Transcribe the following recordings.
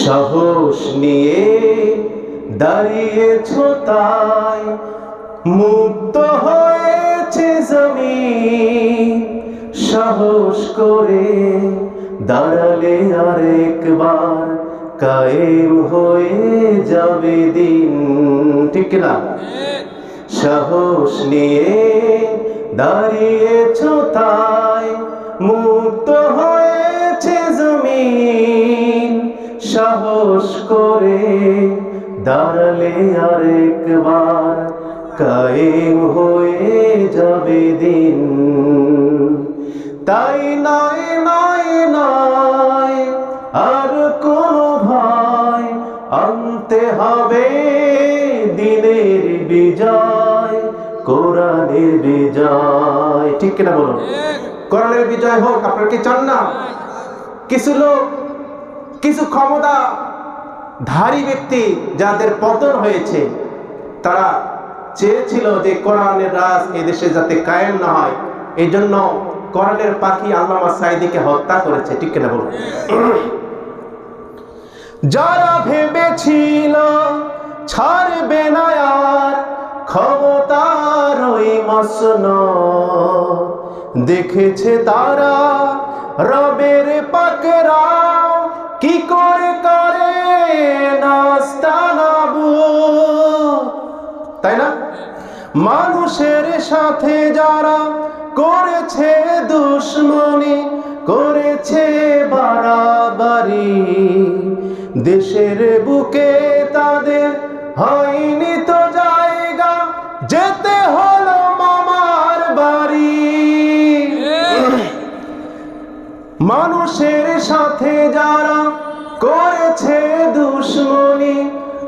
সাহস নিয়ে দাঁড়িয়েছ তাই মুক্ত হয়েছে জমিন। সাহস করে দাঁড়ালে আরেকবার কায়েম হয়ে যাবে দিন। ঠিক না? সাহস নিয়ে দাঁড়িয়েছ তাই মুক্ত হয়েছে জমিন। সাহস করে দাঁড়ালে আরেকবার কায়েম হয়ে যাবে দিন। তাই নয় নয় নয় আর কোনো ভয়, আনতে হবে দিনের বিজয়, কোরআনের বিজয়। ঠিক কিনা বলুন? কোরআনের বিজয় হোক। আপনারা কি চান না? কিছু লোক, কিছু ক্ষমতাধারী ব্যক্তি যাদের পতন হয়েছে, তারা চেয়েছিল যে কোরআনের রাজ এদেশে যাতে কায়েম না হয়, এই জন্য কোরআনের পাখি আল্লামা সাঈদীকে হত্যা করেছে। ঠিক কিনা বলুন? যারা ভেবেছিল ছাড়বে না আর ক্ষমতার ওই মসনদ, দেখেছে তারা রবের পাকরা কি করে করে নাস্তানাবুদ। তাই না? মানুষের সাথে যারা করেছে দুশমনি, করেছে বাড়াবাড়ি, দেশের বুকে তাদের হয়নি তো জায়গা, যেতে হলো মামার বাড়ি। মানুষের সাথে যারা করেছে দুশমনি,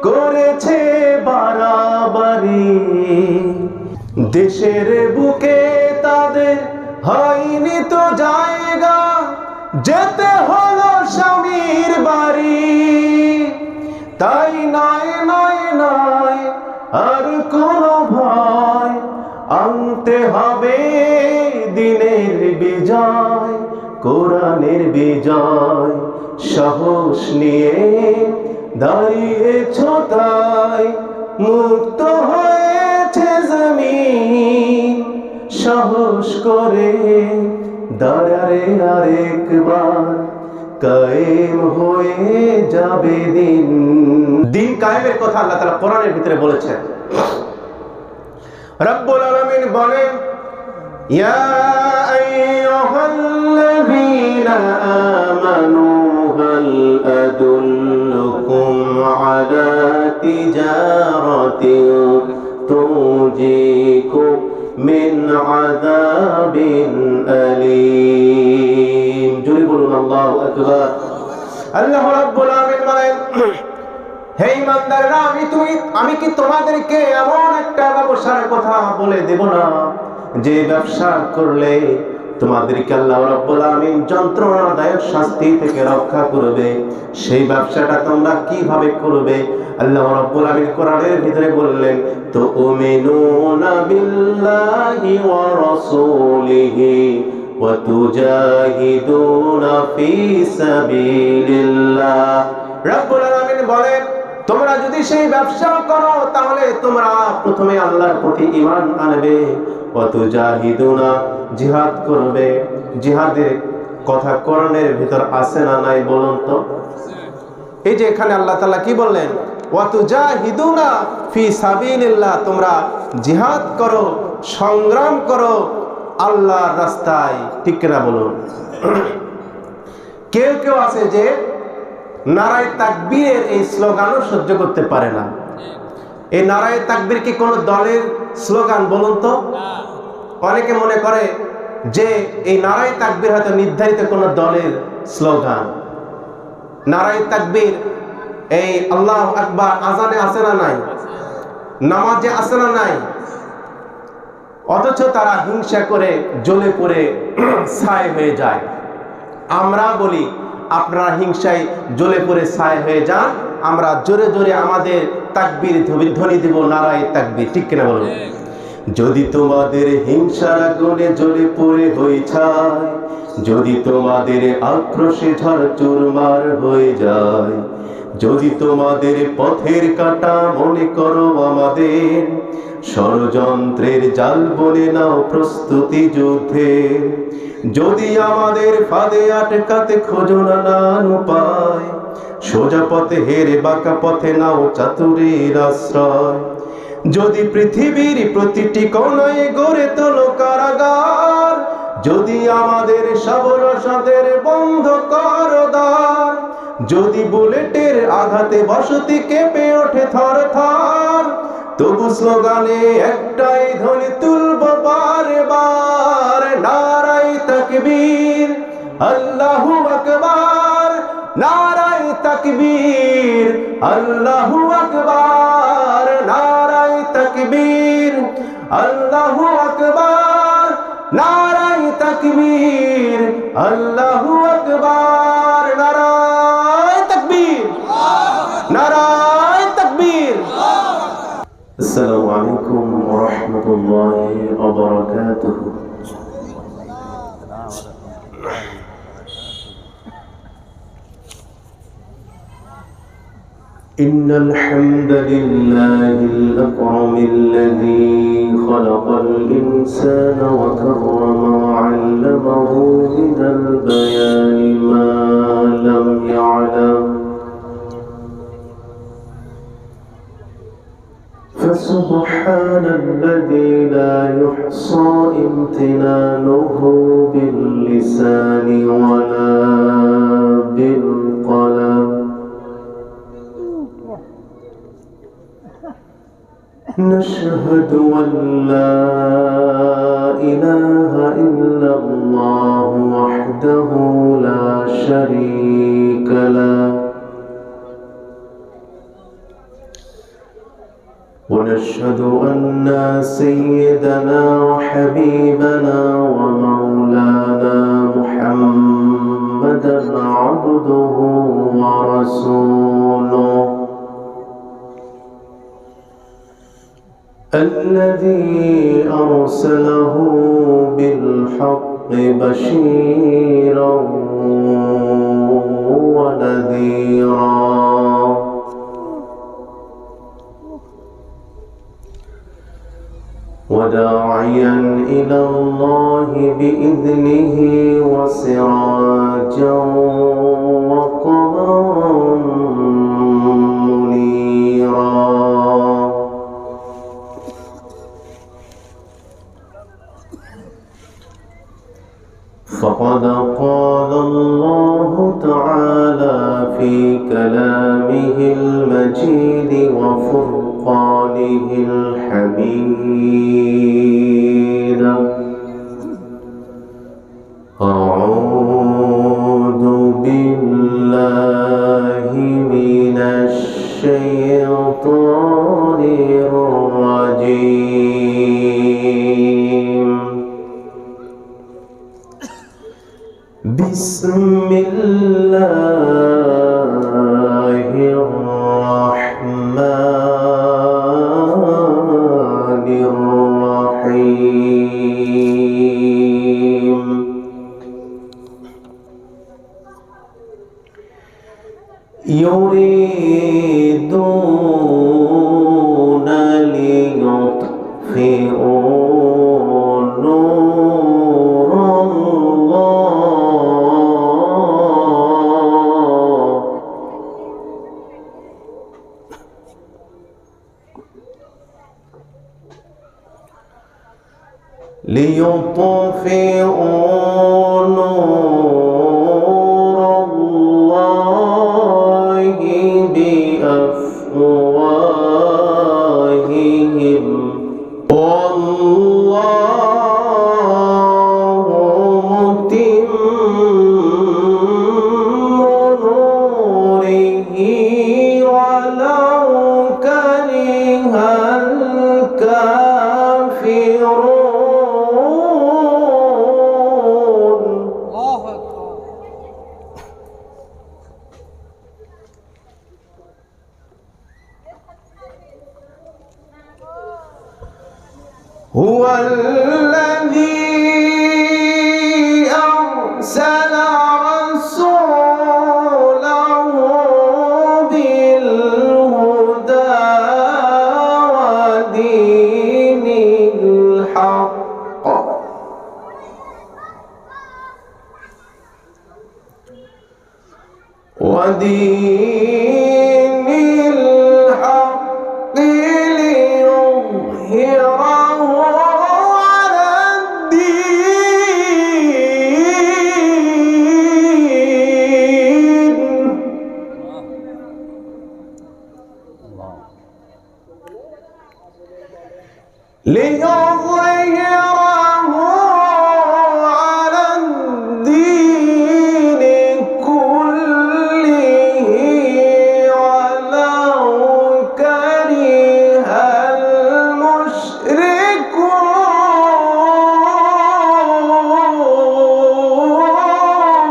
করেছে বাড়াবাড়ি, দেশের বুকে তাদের হয়নি তো জায়গা, যেতে হলো স্বামীর বাড়ি। তাই নয় নয় নয় আর কোনো ভয়, আনতে হবে দিনের বিজয়, কোরআনের বিজয়। সাহস নিয়ে দাঁড়িয়েছ তাই মুক্ত হয়েছে জমিন। সাহস করে দাঁড়ালে আরেকবার কায়েম হয়ে যাবে দিন। দিন কায়েমের কথা আল্লাহ তাআলা কোরআনের ভিতরে বলেছেন। রব্বুল আলামিন বলেন, ইয়া আইয়ুহাল্লাযীনা আমানু হাল আদুল্লুকুম আলা তিজারাতিন তুনজিকুম মিন আযাবিন আলীম। জোরে বলুন আল্লাহু আকবার। আল্লাহ রাব্বুল আলামিন বলেন, হে ইমানদাররা, আমি কি তোমাদেরকে এমন একটা ব্যবসার কথা বলে দেব না, যে ব্যবসা করলে তোমাদেরকে আল্লাহ রাব্বুল আলামিন যন্ত্রণাদায়ক শাস্তি থেকে রক্ষা করবে। সেই ব্যবসাটা তোমরা কিভাবে করবে? আল্লাহ রাব্বুল আলামিন কোরআনের ভিতরে বললেন, তুমিনুনা বিল্লাহি ওয়া রাসূলিহি ওয়া তুজাহিদুনা ফি সাবিলিল্লাহ। রাব্বুল আলামিন বলেন, তোমরা যদি সেই ব্যবসা করো তাহলে তোমরা প্রথমে আল্লাহর প্রতি ঈমান আনবে, ওয়া তুজাহিদুনা জিহাদ করবে। জিহাদের কথা কোরআনের ভিতর আছে না নাই বলুন তো? এই যে এখানে আল্লাহ তাআলা কি বললেন? ওয়া তুজাহিদুনা ফি সাবিলিল্লাহ, তোমরা জিহাদ করো, সংগ্রাম করো আল্লাহর রাস্তায়। ঠিক কিনা বলুন? কেউ কেউ আছে যে নারায়ে তাকবীরের এই স্লোগানও সহ্য করতে পারে না। এই নারায়ে তাকবীর কি কোনো দলের স্লোগান বলুন তো? অনেকে মনে করে যে এই নারায়ে তাকবীর হয়তো নির্ধারিত কোনো দলের স্লোগান। নারায়ে তাকবীর এই আল্লাহু আকবার আজানে আছে না নাই? নামাজে আছে না নাই? অথচ তারা হিংসা করে জ্বলে পড়ে ছাই হয়ে যায়। আমরা বলি, আপনারা হিংসায় জ্বলে পড়ে ছাই হয়ে যান, আমরা জোরে জোরে আমাদের তাকবীর ধ্বনি দেব, নারায়ে তাকবীর। ঠিক কিনা বলুন? যদি তোমাদের হিংসার আগুনে জ্বলে পড়ে হই ছাই, যদি তোমাদের আক্রোশে ঝড় চুরমার হয়ে যায়, যদি তোমাদের পথের কাঁটা মনে করো আমাদের, ষড়যন্ত্রের জাল বলে নাও প্রস্তুতি যুদ্ধে। যদি আমাদের ফাঁদে আটকাতে খোঁজো নানান উপায়, সোজা পথে হেরে বাঁকা পথে নাও চাতুরীর আশ্রয়। যদি পৃথিবীর প্রতিটি কোণায় গড়ে তোলো কারাগার, যদি আমাদের সাবরসাদের বন্ধ করো দ্বার, যদি বুলেটের আঘাতে বসতি কেঁপে ওঠে থর থর, তবু স্লোগানে একটাই ধ্বনি তুলব বারে বার, নারায়ে তাকবীর, আল্লাহু আকবার, নারায়ে তাকবীর, আল্লাহু আকবার, নারায়ে তাকবীর, আল্লাহু আকবার, নারায়ে তাকবীর, আল্লাহু আকবার, নারায়ে তাকবীর, নারায়ে তাকবীর। আসসালামু আলাইকুম ওয়া রাহমাতুল্লাহি ওয়া বারাকাতুহু। إن الحمد لله الأكرم الذي خلق الإنسان وكرم وعلمه من البيان ما لم يعلم، فسبحان الذي لا يحصى امتنانه باللسان ولا بالقلم. نشهد أن لا إله إلا الله وحده لا شريك له، ونشهد أن سيدنا وحبيبنا ومولانا محمدا عبده ورسوله، الذي أرسله بالحق بشيرا ونذيرا، وداعيا إلى الله بإذنه وسراجا وقمرا منيرا. فقد قال الله تعالى في كلامه المجيد وفرقانه الحميد: أعوذ بالله من الشيطان الرجيم. بسم الله الرحمن الرحيم. يريدون ليطفئوا نور الله بأفواههم، والله متم نوره ولو كره الكافرون. هو الذي أرسل رسوله ودين الحق ليظهره على الدين ليظهره على الدين كله ولو كره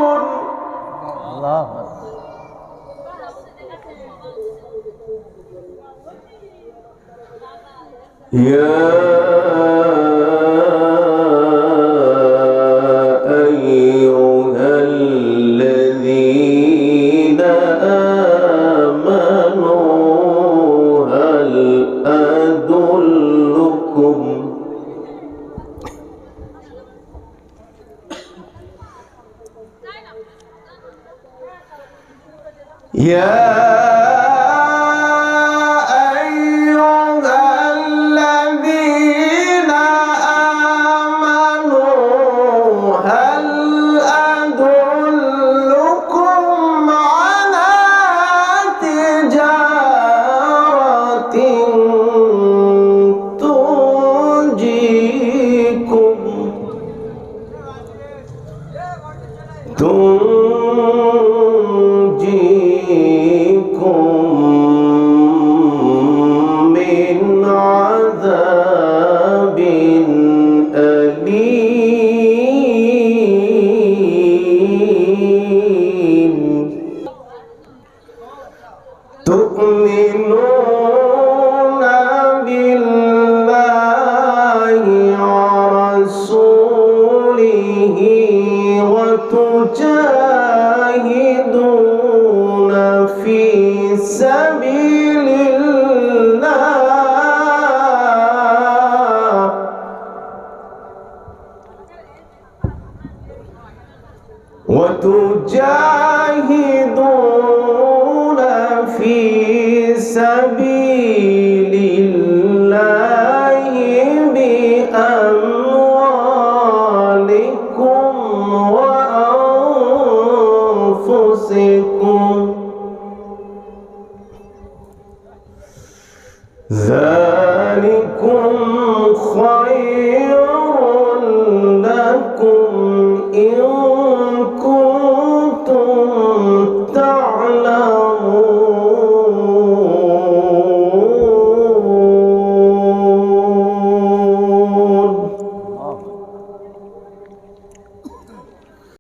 المشركون. يا أيها الذين آمنوا هل أدلكم تنجيكم من عذاب أليم تؤمنون بالله ورسوله وتجاهدون في سبيل الله وتجاهدون في سبيل الله بأموالكم وأنفسكم ذلكم خير